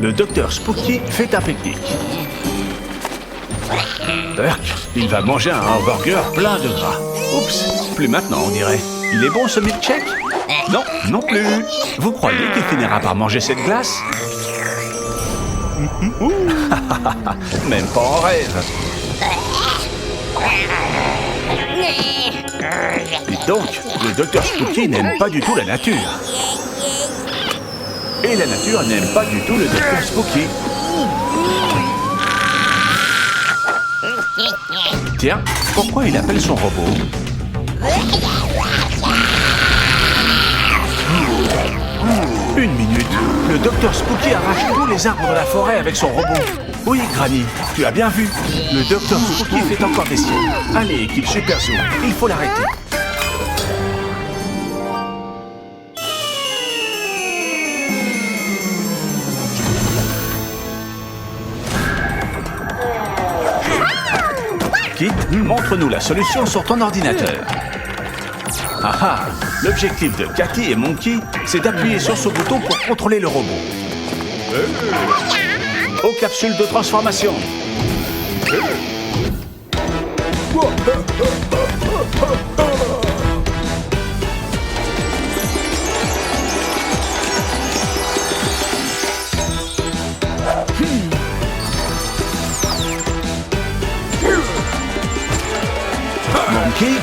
le docteur Spooky fait un pique-nique. Urk, il va manger un hamburger plein de gras. Oups, plus maintenant on dirait. Il est bon ce milkshake? Non, non plus. Vous croyez qu'il finira par manger cette glace? Même pas en rêve. Dites donc, le docteur Spooky n'aime pas du tout la nature. Et la nature n'aime pas du tout le docteur Spooky. Tiens, pourquoi il appelle son robot? Une minute, le docteur Spooky arrache tous les arbres de la forêt avec son robot. Oui, Granny, tu as bien vu. Le docteur Spooky fait encore des siennes. Allez, équipe Super Zoo, il faut l'arrêter. Kit, montre-nous la solution sur ton ordinateur. Ah ah, l'objectif de Cathy et Monkey, c'est d'appuyer sur ce bouton pour contrôler le robot. Aux capsules de transformation. Monkey.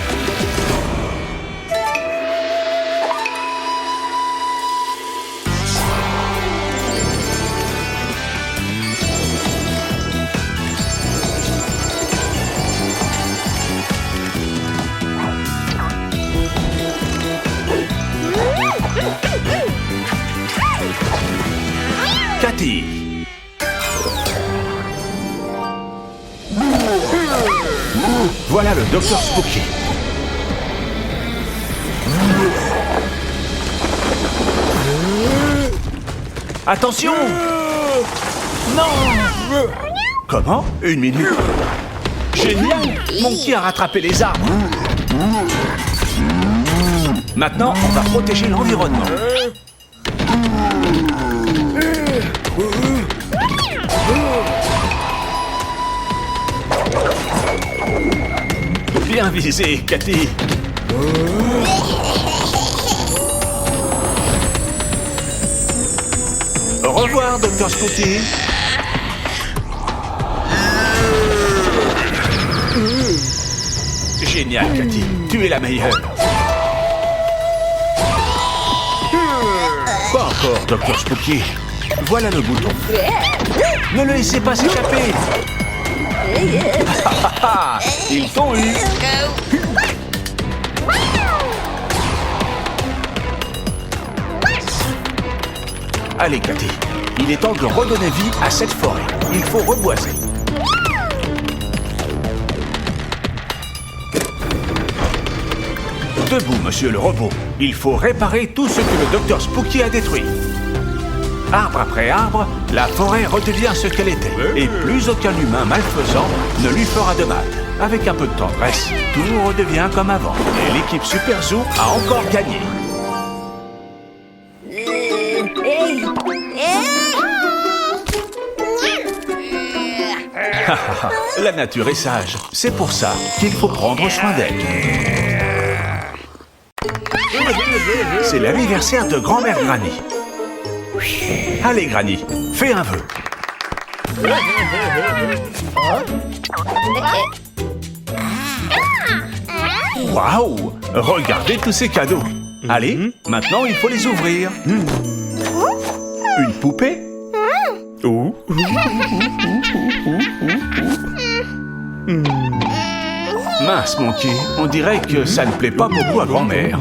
Cathy. Voilà le docteur Spooky. Attention! Non! Comment? Une minute. Génial! Monkey a rattrapé les arbres. Maintenant, on va protéger l'environnement. Bien visé, Cathy. Au revoir, Dr. Spooky. Génial, Cathy. Tu es la meilleure. Pas encore, Dr. Spooky. Voilà le bouton. Ne le laissez pas s'échapper. Ils t'ont eu. Allez, Cathy, il est temps de redonner vie à cette forêt. Il faut reboiser. Debout, monsieur le robot. Il faut réparer tout ce que le docteur Spooky a détruit. Arbre après arbre, la forêt redevient ce qu'elle était. Et plus aucun humain malfaisant ne lui fera de mal. Avec un peu de tendresse, tout redevient comme avant. Et l'équipe Super Zoo a encore gagné. La nature est sage. C'est pour ça qu'il faut prendre soin d'elle. C'est l'anniversaire de grand-mère Granny. Allez, Granny, fais un vœu. Waouh! Regardez tous ces cadeaux. Allez, maintenant il faut les ouvrir. Une poupée? Mince, Monkey, on dirait que ça ne plaît pas beaucoup à grand-mère.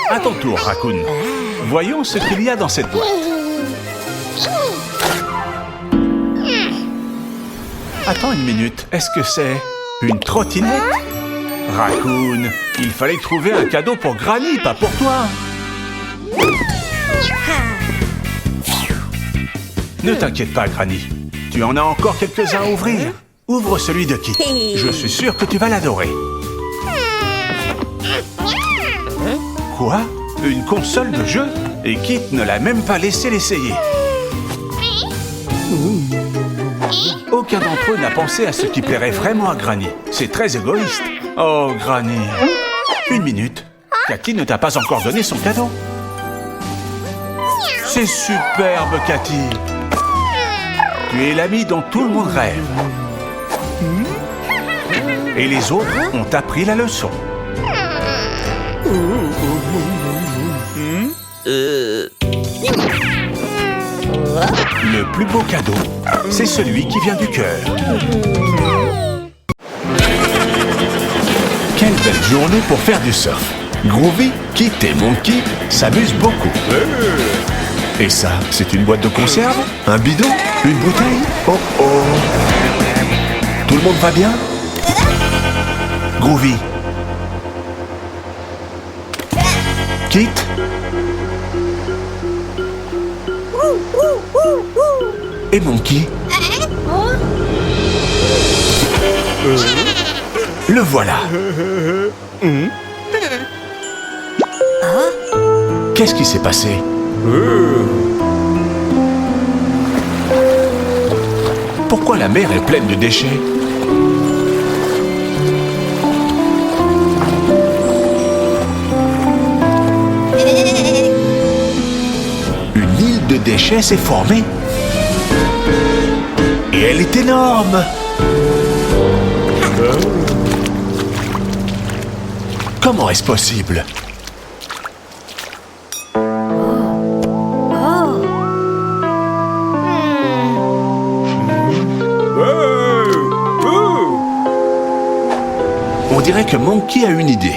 À ton tour, Raccoon. Voyons ce qu'il y a dans cette boîte. Attends une minute, est-ce que c'est une trottinette? Raccoon, il fallait trouver un cadeau pour Granny, pas pour toi. Ne t'inquiète pas, Granny. Tu en as encore quelques-uns à ouvrir. Ouvre celui de Kit. Je suis sûr que tu vas l'adorer. Quoi? Une console de jeu? Et Kit ne l'a même pas laissé l'essayer. Aucun d'entre eux n'a pensé à ce qui plairait vraiment à Granny. C'est très égoïste. Oh, Granny. Une minute. Cathy ne t'a pas encore donné son cadeau. C'est superbe, Cathy. Tu es l'ami dont tout le monde rêve. Et les autres ont appris la leçon. Le plus beau cadeau, c'est celui qui vient du cœur. Quelle belle journée pour faire du surf. Groovy, Kit et Monkey s'amusent beaucoup. Et ça, c'est une boîte de conserve? Un bidon? Une bouteille? Oh oh! Tout le monde va bien? Groovy. Kit? Et Monkey? Le voilà. Qu'est-ce qui s'est passé? Pourquoi la mer est pleine de déchets? Une île de déchets s'est formée. Et elle est énorme. Comment est-ce possible? On dirait que Monkey a une idée.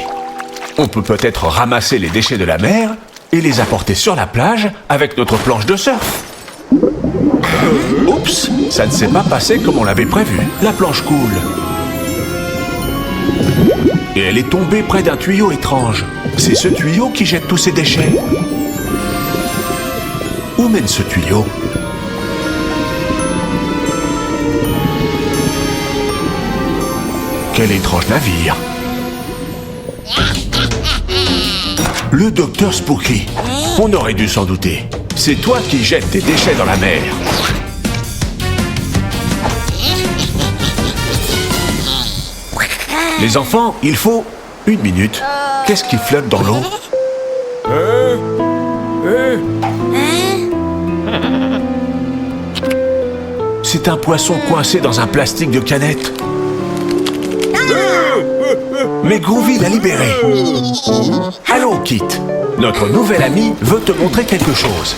On peut peut-être ramasser les déchets de la mer et les apporter sur la plage avec notre planche de surf. Oups, ça ne s'est pas passé comme on l'avait prévu. La planche coule. Et elle est tombée près d'un tuyau étrange. C'est ce tuyau qui jette tous ces déchets. Où mène ce tuyau? Quel étrange navire! Le docteur Spooky. On aurait dû s'en douter. C'est toi qui jettes tes déchets dans la mer. Les enfants, il faut... une minute. Qu'est-ce qui flotte dans l'eau? C'est un poisson coincé dans un plastique de canette. Mais Groovy l'a libéré. Allons, Kit. Notre nouvel ami veut te montrer quelque chose.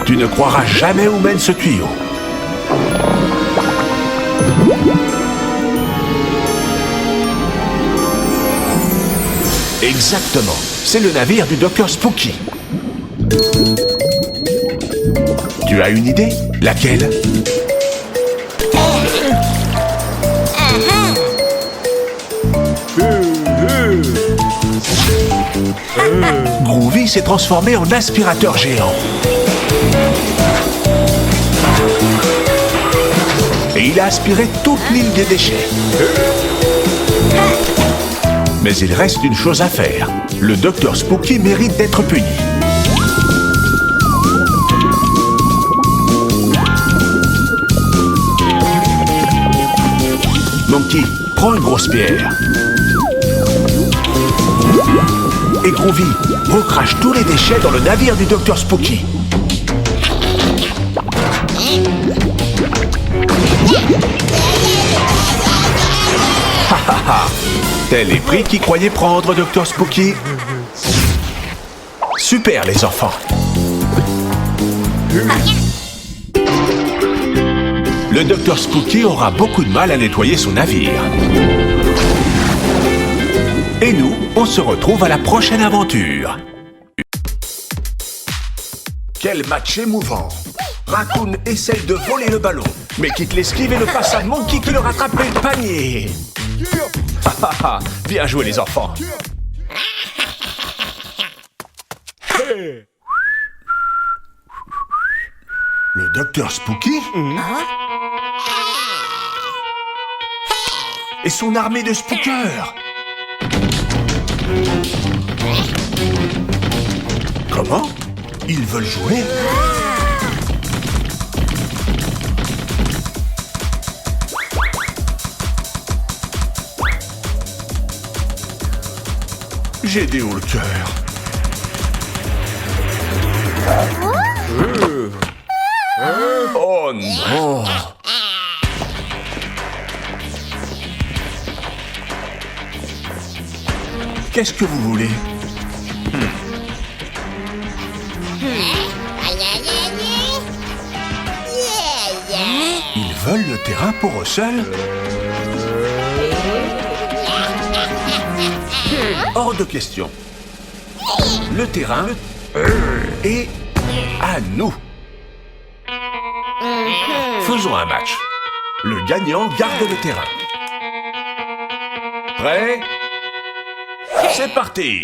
Tu ne croiras jamais où mène ce tuyau. Exactement. C'est le navire du docteur Spooky. Tu as une idée? Laquelle? Groovy s'est transformé en aspirateur géant. Et il a aspiré toute l'île des déchets. Mais il reste une chose à faire. Le docteur Spooky mérite d'être puni. Monkey, prends une grosse pierre. Et Groovy, recrache tous les déchets dans le navire du docteur Spooky. Ha ha ha! Tel est pris qui croyait prendre, docteur Spooky. Super, les enfants. Le docteur Spooky aura beaucoup de mal à nettoyer son navire. Et nous, on se retrouve à la prochaine aventure. Quel match émouvant! Raccoon essaye de voler le ballon, mais quitte l'esquive et le passe à Monkey qui le rattrape et le panier. Bien joué, les enfants. Le docteur Spooky et son armée de spookers. Comment? Ils veulent jouer? J'ai des hauts le cœur. Oh non! Qu'est-ce que vous voulez? Ils veulent le terrain pour eux seuls? Hors de question. Le terrain est à nous. Faisons un match. Le gagnant garde le terrain. Prêt? C'est parti!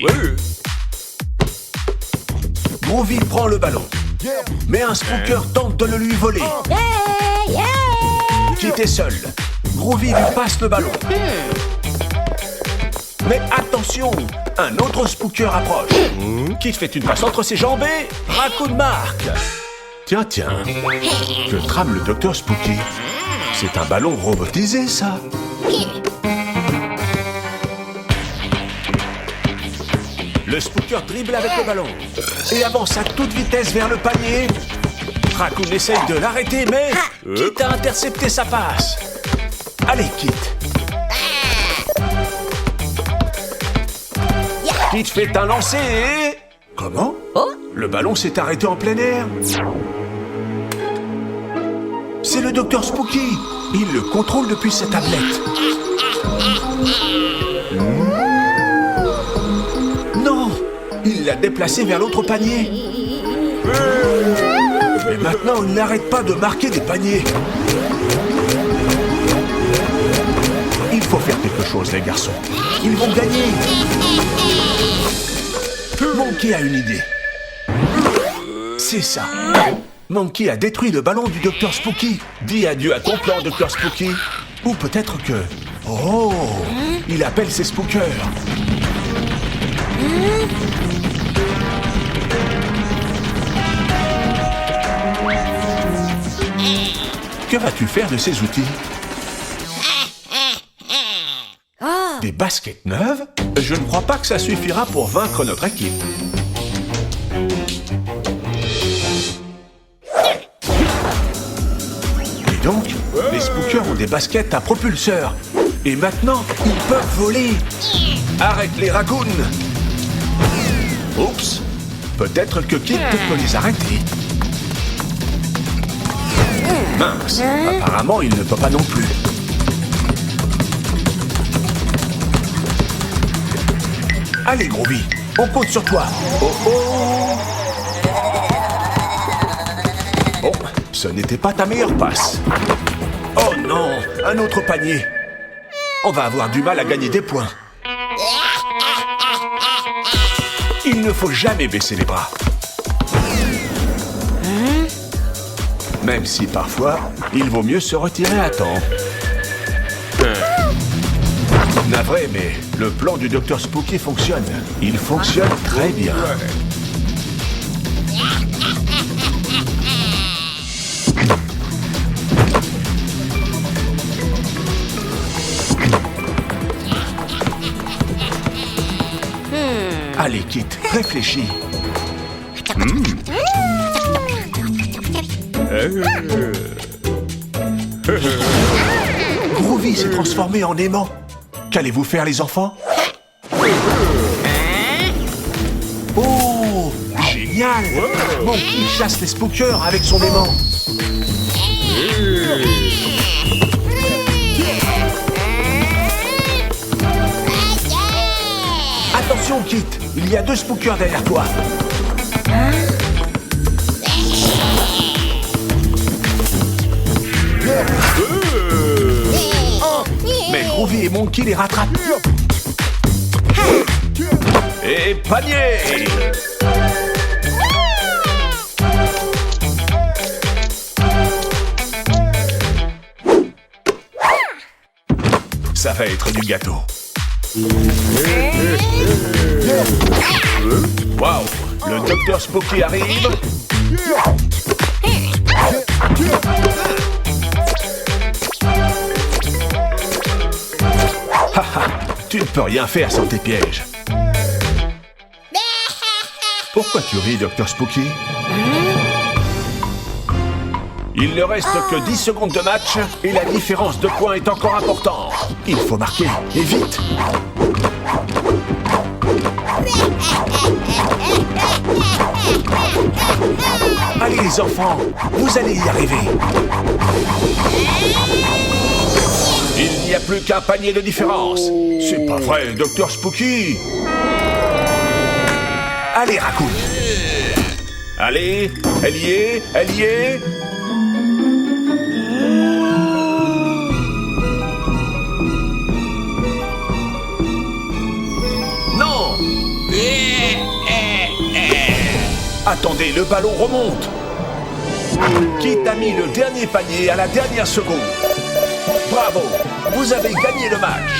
Groovy prend le ballon. Mais un spooker tente de le lui voler. Kit est seul. Groovy lui passe le ballon. Mais attention! Un autre spooker approche. Kit fait une passe entre ses jambes et Raccoon marque. Tiens, que trame le docteur Spooky? C'est un ballon robotisé, ça. Le spooker dribble avec le ballon et avance à toute vitesse vers le panier. Raccoon essaye de l'arrêter, mais Kit a intercepté sa passe. Allez, Kit. Kit fait un lancer et... Comment? Le ballon s'est arrêté en plein air. C'est le docteur Spooky. Il le contrôle depuis sa tablette. Non! Il l'a déplacé vers l'autre panier. Mais maintenant, il n'arrête pas de marquer des paniers. Il faut faire quelque chose, les garçons. Ils vont gagner. Monkey a une idée. C'est ça. Monkey a détruit le ballon du docteur Spooky. Dis adieu à ton plan, docteur Spooky. Ou peut-être que... Oh! Il appelle ses spookers. Que vas-tu faire de ces outils? Des baskets neuves? Je ne crois pas que ça suffira pour vaincre notre équipe. Et donc, les spookers ont des baskets à propulseur. Et maintenant, ils peuvent voler. Arrête les raccoons. Oups. Peut-être que Kit peut les arrêter. Mince. Apparemment, il ne peut pas non plus. Allez, Groovy, on compte sur toi. Oh oh! Bon, ce n'était pas ta meilleure passe. Oh non, un autre panier. On va avoir du mal à gagner des points. Il ne faut jamais baisser les bras. Même si parfois, il vaut mieux se retirer à temps. Navré, mais le plan du docteur Spooky fonctionne. Il fonctionne très bien. Allez, Kit, réfléchis. Groovy s'est transformé en aimant. Qu'allez-vous faire, les enfants? Oh, génial! Monkey chasse les spookers avec son aimant. Attention, Kit, il y a 2 spookers derrière toi. Mais Groovy et Monkey les rattrapent. Et panier! va être du gâteau. Waouh! Le docteur Spooky arrive. Haha, tu ne peux rien faire sans tes pièges. Pourquoi tu ris, docteur Spooky? Il ne reste que 10 secondes de match et la différence de points est encore importante. Il faut marquer, et vite. Allez les enfants, vous allez y arriver. Il n'y a plus qu'un panier de différence. C'est pas vrai, docteur Spooky. Allez, Raccoon. Allez, elle y est, elle y est. Non. Attendez, le ballon remonte. Qui t'a mis le dernier panier à la dernière seconde? Bravo, vous avez gagné le match.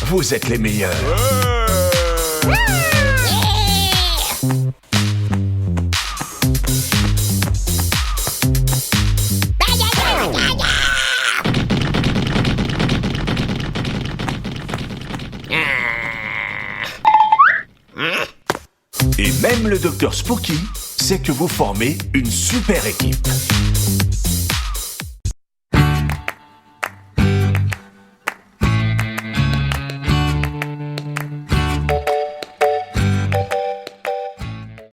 Vous êtes les meilleurs. Et même le docteur Spooky sait que vous formez une super équipe.